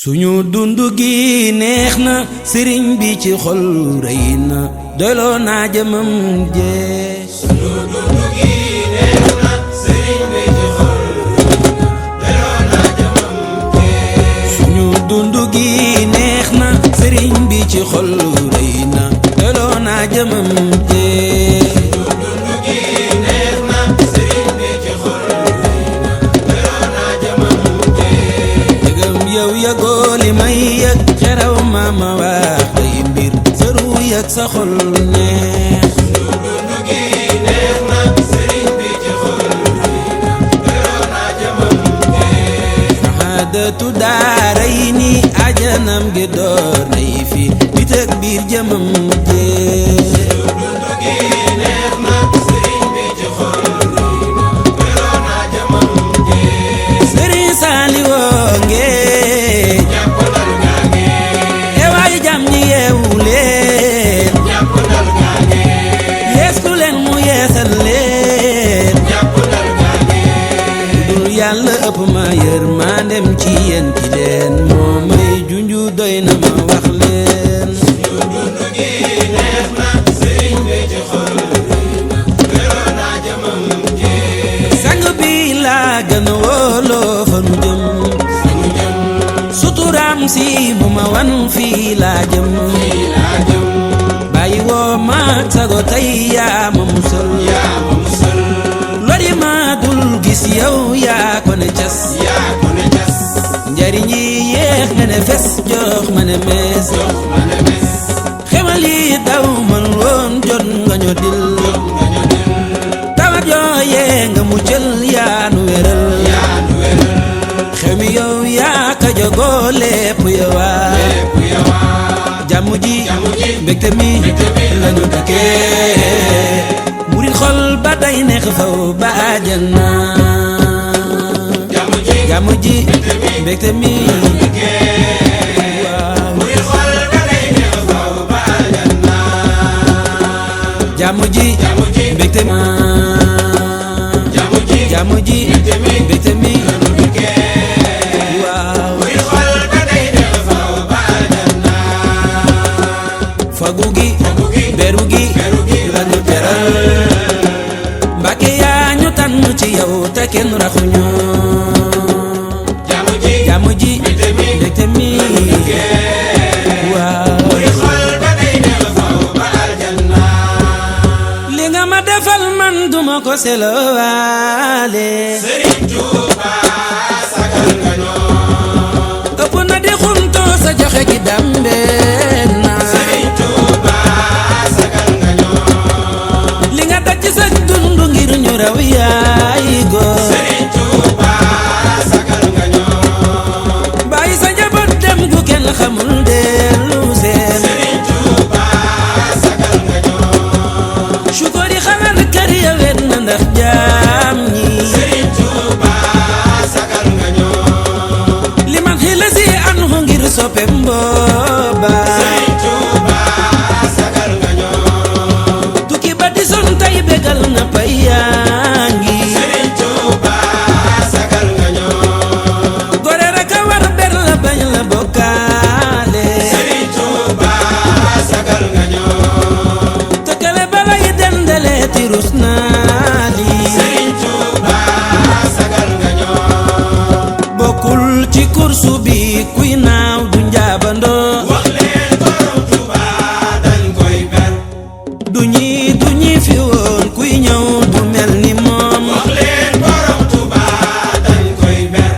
suñu dundu gi neex na sëriñ bi ci xol rëy na doyloo naa jëmam jee. suñu dundu gi neex na sëriñ bi ci xol rëy na doyloo naa jëmam jee. suñu dundu gi neex na sëriñ bi ci xol rëy na doyloo naa jëmam jee. yow yëgoo li may yëg xeraw ma wax day mbir sëru yëg sa xol neex. suñu dundu gi neex na sëriñ bi ci xol doyloo naa jëmam jee. saxaadatu daaray ni ajanam gi door nay fi bit ak biir jëmam jee. suñu dundu gi neex na sëriñ bi ci xol doyloo naa jëmam jee. sëriñ Saaliwoo ngee yàlla ëpp ma yërmandem ci yéen ki leen moo may junju doy na ma wax leen. suñu dundu gi neex na sëriñ bi ci xol doyloo naa jëmam jee. sang bi laa gën a wóoloo fa nu jëm. suturaam si mu ma wan fii laa jëm. bàyyi woo ma sago tey yaa ma musal. lori ma dul gis yow yaa ko ne cas. njariñ yi yéex nga ne fes jox ma ne mees. xemal yi daw man woon jot nga ñoo dil. tawat yooyee nga muccal yaa nu wéral. xew mi yow yaa ka jogoo lépp yowaa. jàmm ji mbégte mi lañu dëkkee. murit xol ba day neex faw ba àjjana. jàmm ji mbégte mi waaw. murit xol ba day neex faw ba àjjana. jàmm ji mbégte mi jàmm ji mbégte mi waaw. murit xol ba day neex faw ba àjjana. fagu gi beru gi lañu teral. Mbàkke yaa ñu tànn ci yow te kenn raxuñu. jàmm ji mbégte mi waaw. murit xol ba day neex faw ba àjjana. li nga ma defal man duma ko selowaale. Sëriñ Tuuba sagal nga ñoo. ëpp na di xuntoo sa joxe gi dambe na. Sëriñ Tuuba sagal nga ñoo. li nga daj ci sa dundu ngir ñu raw yaay góor. Sëriñ Tuuba sagal nga ñoo. bàyyi sa njaboot dem gu kenn xamul dellu seen. Sëriñ Tuuba sagal nga ñoo. sukori xalar kër ya wet na ndax jaam ñi. Sëriñ Tuuba sagal nga ñoo. li man xila si anhu ngir soppem booba. Sëriñ Tuuba sagal nga ñoo. tukki ba di son tay bégal na pay yaa ngi. Sëriñ Tuuba sagal nga ñoo. gore rek a war ber la bañ la bokkaale. Sëriñ Tuuba sagal nga ñoo. tëkkale balay dendale tirus naa li. Sëriñ Tuuba sagal nga ñoo. bokkul ci kursu bi kuy naaw du njaabandoo. wax leen borom Tuuba dañ koy ber. du ñi fi woon kuy ñëw du mel ni moom. wax leen borom Tuuba dañ koy ber.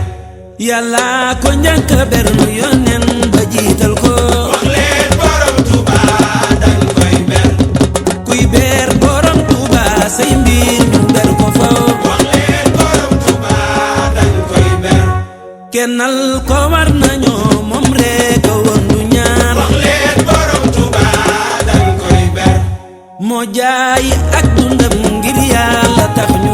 yàlla ko njëkk a ber nu yónneen ba jiital ko. wax leen borom Tuuba dañ koy ber. kuy ber borom Tuuba say mbir ñu ber ko faw. wax leen borom Tuuba dañ koy ber. kennal ko war nañoo moom rek a woon du ñaar. wax leen borom Tuuba dañ koy ber. moo jaay ak dundam ngir yàlla tax ñu